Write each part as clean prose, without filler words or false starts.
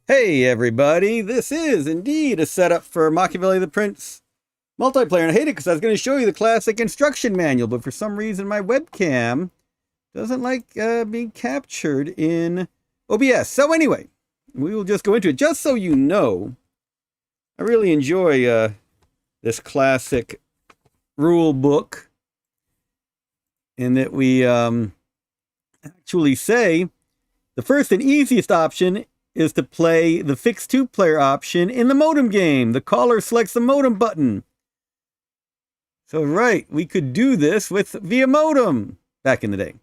Hey everybody, this is indeed a setup for Machiavelli the Prince multiplayer, and I hate it because I was going to show you the classic instruction manual, but for some reason my webcam doesn't like being captured in OBS. So anyway, we will just go into it. Just so you know, I really enjoy this classic rule book in that we actually say the first and easiest option is to play the fixed two-player option in the modem game. The caller selects the modem button. So right, we could do this via modem back in the day.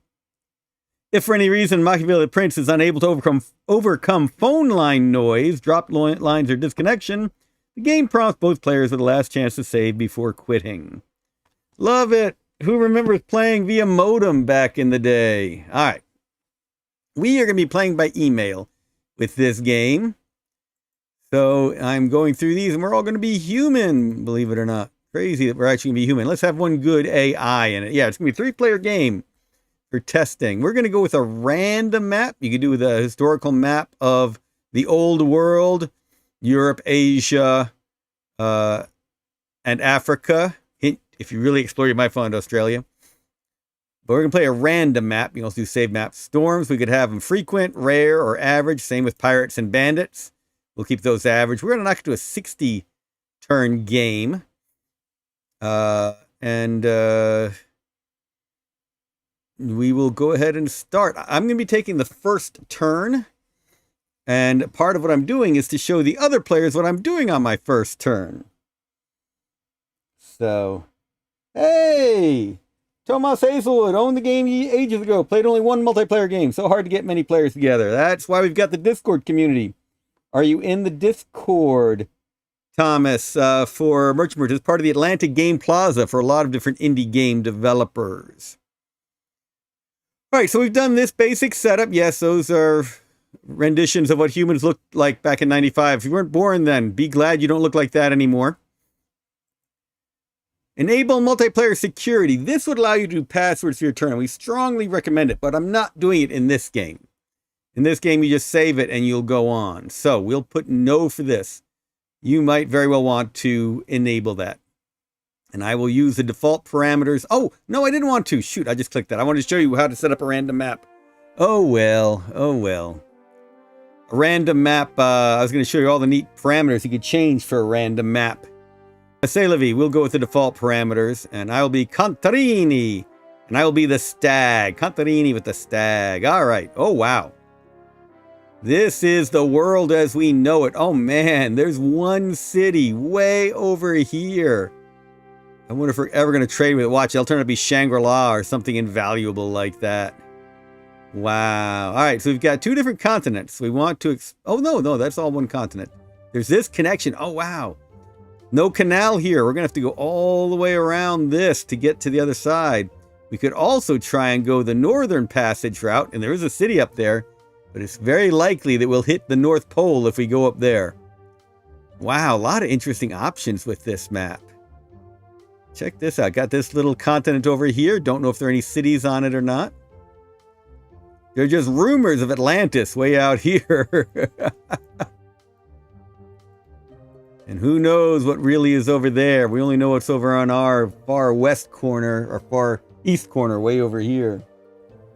If for any reason Machiavelli the Prince is unable to overcome phone line noise, dropped lines, or disconnection, the game prompts both players with the last chance to save before quitting. Love it. Who remembers playing via modem back in the day? All right. We are going to be playing by email with this game. So I'm going through these and we're all going to be human, believe it or not. Crazy that we're actually going to be human. Let's have one good AI in it. Yeah, it's going to be a 3-player game for testing. We're going to go with a random map. You could do with a historical map of the old world, Europe, Asia, and Africa. If you really explore, you might find Australia. But we're going to play a random map. You can also do save map storms. We could have them frequent, rare, or average. Same with pirates and bandits. We'll keep those average. We're going to knock it to a 60-turn game. We will go ahead and start. I'm going to be taking the first turn. And part of what I'm doing is to show the other players what I'm doing on my first turn. So, hey! Thomas Hazelwood owned the game ages ago. Played only one multiplayer game. So hard to get many players together. That's why we've got the Discord community. Are you in the Discord, Thomas, for Merchant? It's part of the Atlantic Game Plaza for a lot of different indie game developers. All right, so we've done this basic setup. Yes, those are renditions of what humans looked like back in '95. If you weren't born then, be glad you don't look like that anymore. Enable multiplayer security. This would allow you to do passwords for your turn. We strongly recommend it, but I'm not doing it in this game. In this game, you just save it and you'll go on. So we'll put no for this. You might very well want to enable that. And I will use the default parameters. Oh, no, I didn't want to. Shoot, I just clicked that. I wanted to show you how to set up a random map. Oh, well. Oh, well. A random map. I was going to show you all the neat parameters you could change for a random map. C'est la vie, we'll go with the default parameters, and I will be Contarini, and I will be the stag. Contarini with the stag. All right. Oh, wow. This is the world as we know it. Oh, man, there's one city way over here. I wonder if we're ever going to trade with it. Watch, it'll turn out to be Shangri-La or something invaluable like that. Wow. All right, so we've got 2 different continents. We want to... Oh, no, that's all one continent. There's this connection. Oh, wow. No canal here. We're going to have to go all the way around this to get to the other side. We could also try and go the northern passage route, and there is a city up there, but it's very likely that we'll hit the North Pole if we go up there. Wow, a lot of interesting options with this map. Check this out. Got this little continent over here. Don't know if there are any cities on it or not. They're just rumors of Atlantis way out here. And who knows what really is over there. We only know what's over on our far west corner, or far east corner, way over here.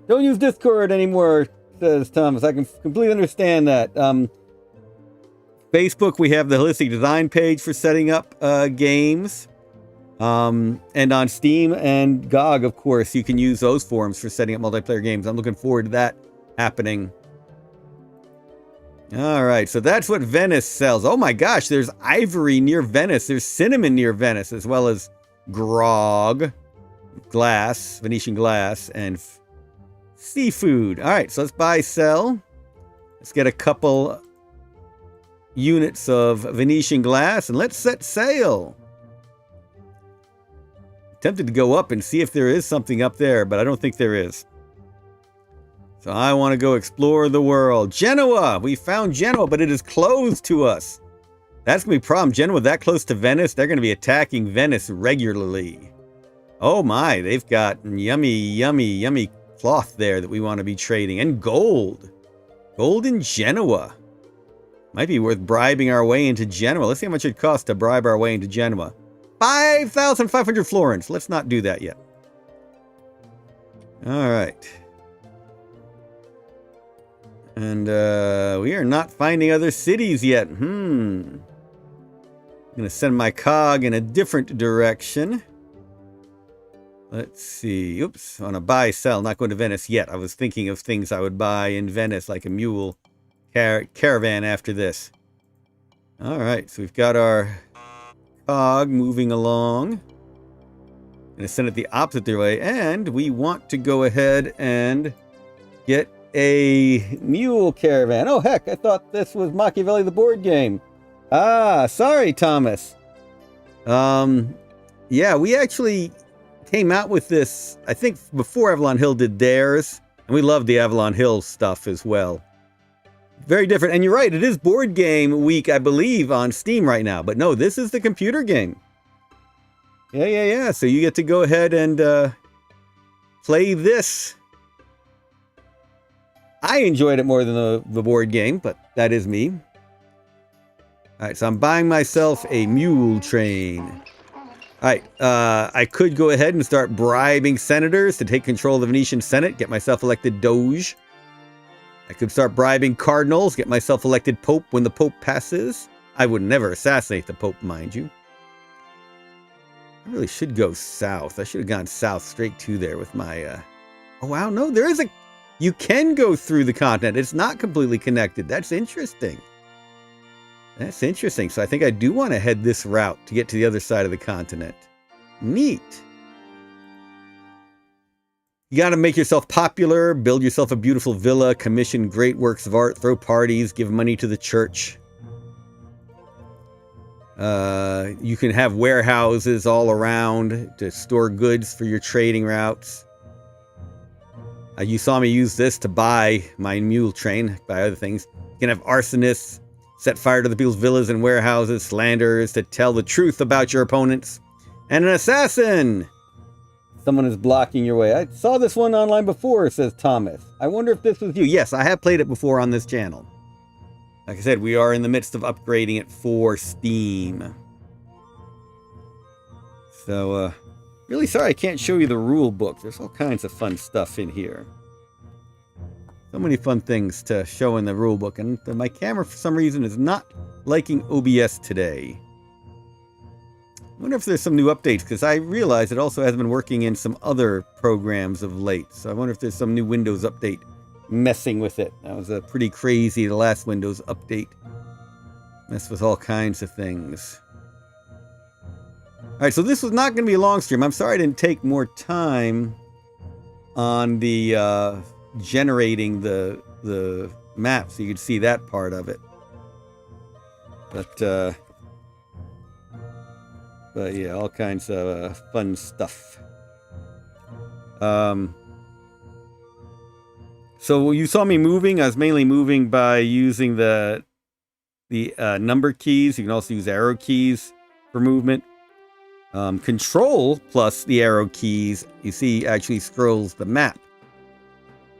Don't use Discord anymore, says Thomas. I can completely understand that. Facebook, we have the Holistic Design page for setting up games. And on Steam and GOG, of course, you can use those forums for setting up multiplayer games. I'm looking forward to that happening. All right, so that's what Venice sells. Oh my gosh, there's ivory near Venice. There's cinnamon near Venice, as well as grog, glass, Venetian glass, and seafood. All right, so let's buy, sell. Let's get a couple units of Venetian glass, and let's set sail. Tempted to go up and see if there is something up there, but I don't think there is. So I want to go explore the world. Genoa! We found Genoa, but it is closed to us. That's going to be a problem. Genoa that close to Venice, they're going to be attacking Venice regularly. Oh my, they've got yummy cloth there that we want to be trading. And gold. Gold in Genoa. Might be worth bribing our way into Genoa. Let's see how much it costs to bribe our way into Genoa. 5,500 florins. Let's not do that yet. All right. And we are not finding other cities yet. I'm going to send my cog in a different direction. Let's see. Oops. I want to buy, sell. Not going to Venice yet. I was thinking of things I would buy in Venice, like a mule caravan after this. All right. So we've got our cog moving along. I'm going to send it the opposite way. And we want to go ahead and get a mule caravan. Oh, heck. I thought this was Machiavelli the board game. Ah, sorry, Thomas. Yeah, we actually came out with this, I think, before Avalon Hill did theirs. And we love the Avalon Hill stuff as well. Very different. And you're right, it is board game week, I believe, on Steam right now. But no, this is the computer game. Yeah. So you get to go ahead and play this. I enjoyed it more than the board game, but that is me. All right, so I'm buying myself a mule train. All right, I could go ahead and start bribing senators to take control of the Venetian Senate, get myself elected Doge. I could start bribing cardinals, get myself elected Pope when the Pope passes. I would never assassinate the Pope, mind you. I really should go south. I should have gone south straight to there with my... Oh, wow, no, there is a... You can go through the continent. It's not completely connected. That's interesting. That's interesting. So I think I do want to head this route to get to the other side of the continent. Neat. You got to make yourself popular, build yourself a beautiful villa, commission great works of art, throw parties, give money to the church. You can have warehouses all around to store goods for your trading routes. You saw me use this to buy my mule train, buy other things. You can have arsonists set fire to the people's villas and warehouses, slanderers to tell the truth about your opponents, and an assassin. Someone is blocking your way. I saw this one online before, says Thomas. I wonder if this was you. Yes, I have played it before on this channel. Like I said, we are in the midst of upgrading it for Steam. So, really sorry I can't show you the rule book. There's all kinds of fun stuff in here. So many fun things to show in the rule book. And my camera, for some reason, is not liking OBS today. I wonder if there's some new updates, because I realize it also has been working in some other programs of late. So I wonder if there's some new Windows update messing with it. That was pretty crazy, the last Windows update. Messed with all kinds of things. Alright, so this was not going to be a long stream. I'm sorry I didn't take more time on the generating the map so you could see that part of it. But yeah, all kinds of fun stuff. So you saw me moving. I was mainly moving by using the number keys. You can also use arrow keys for movement. Control plus the arrow keys, you see, actually scrolls the map.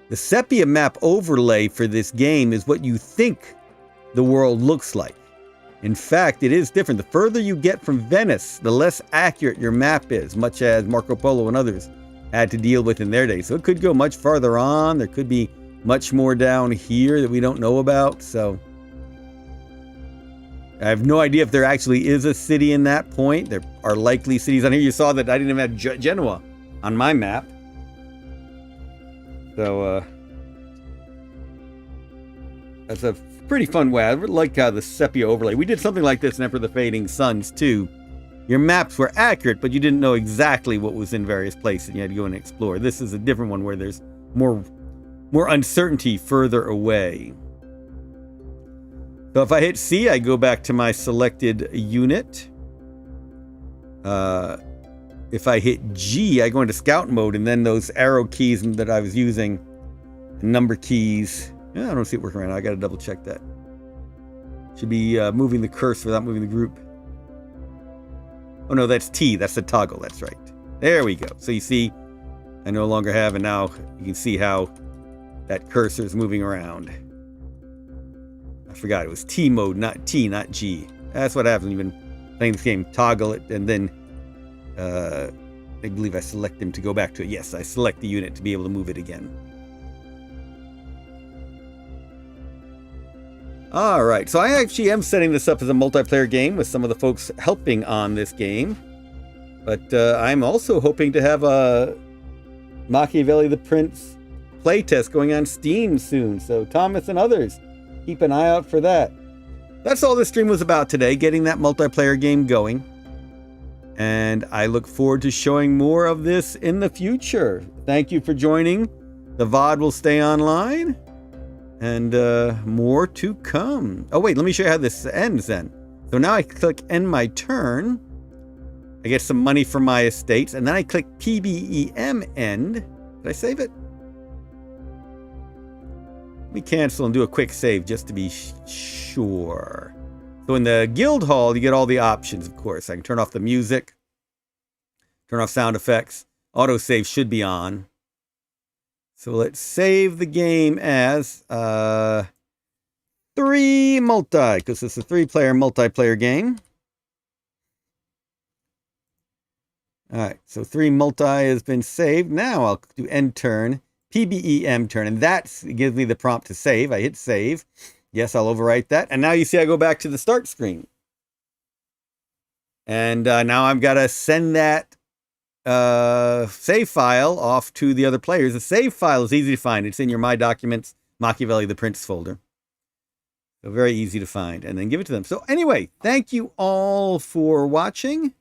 The sepia map overlay for this game is what you think the world looks like. In fact, it is different. The further you get from Venice, the less accurate your map is, much as Marco Polo and others had to deal with in their day. So it could go much farther on. There could be much more down here that we don't know about. So I have no idea if there actually is a city in that point. There are likely cities on here. You saw that I didn't even have Genoa on my map. So, that's a pretty fun way. I like how the sepia overlay. We did something like this in Emperor of the Fading Suns, too. Your maps were accurate, but you didn't know exactly what was in various places. You had to go and explore. This is a different one where there's more uncertainty further away. So if I hit C, I go back to my selected unit. If I hit G, I go into scout mode, and then those arrow keys that I was using, number keys. I don't see it working right now. I got to double check that. Should be moving the cursor without moving the group. Oh no, that's T. That's the toggle. That's right. There we go. So you see, I no longer have, and now you can see how that cursor is moving around. forgot it was T mode, not T, not G. That's what happens when you've been playing this game. Toggle it, and then I believe I select them to go back to it. Yes, I select the unit to be able to move it again. All right, so I actually am setting this up as a multiplayer game with some of the folks helping on this game. But I'm also hoping to have a Machiavelli the Prince playtest going on Steam soon. So Thomas and others, keep an eye out for that. That's all this stream was about today, getting that multiplayer game going. And I look forward to showing more of this in the future. Thank you for joining. The VOD will stay online. And more to come. Oh, wait, let me show you how this ends then. So now I click End My Turn. I get some money from my estates. And then I click PBEM End. Did I save it? Let me cancel and do a quick save just to be sure. So in the guild hall, you get all the options, of course. I can turn off the music. Turn off sound effects. Autosave should be on. So let's save the game as 3 multi, because it's a 3-player multiplayer game. All right, so 3 multi has been saved. Now I'll do end turn, PBEM turn, and that gives me the prompt to save. I hit save. Yes, I'll overwrite that. And now you see I go back to the start screen. And now I've got to send that save file off to the other players. The save file is easy to find. It's in your My Documents Machiavelli the Prince folder. So very easy to find. And then give it to them. So anyway, thank you all for watching.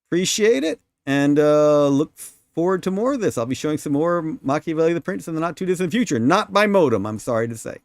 Appreciate it. And look forward to more of this. I'll be showing some more Machiavelli the Prince in the not too distant future. Not by modem, I'm sorry to say.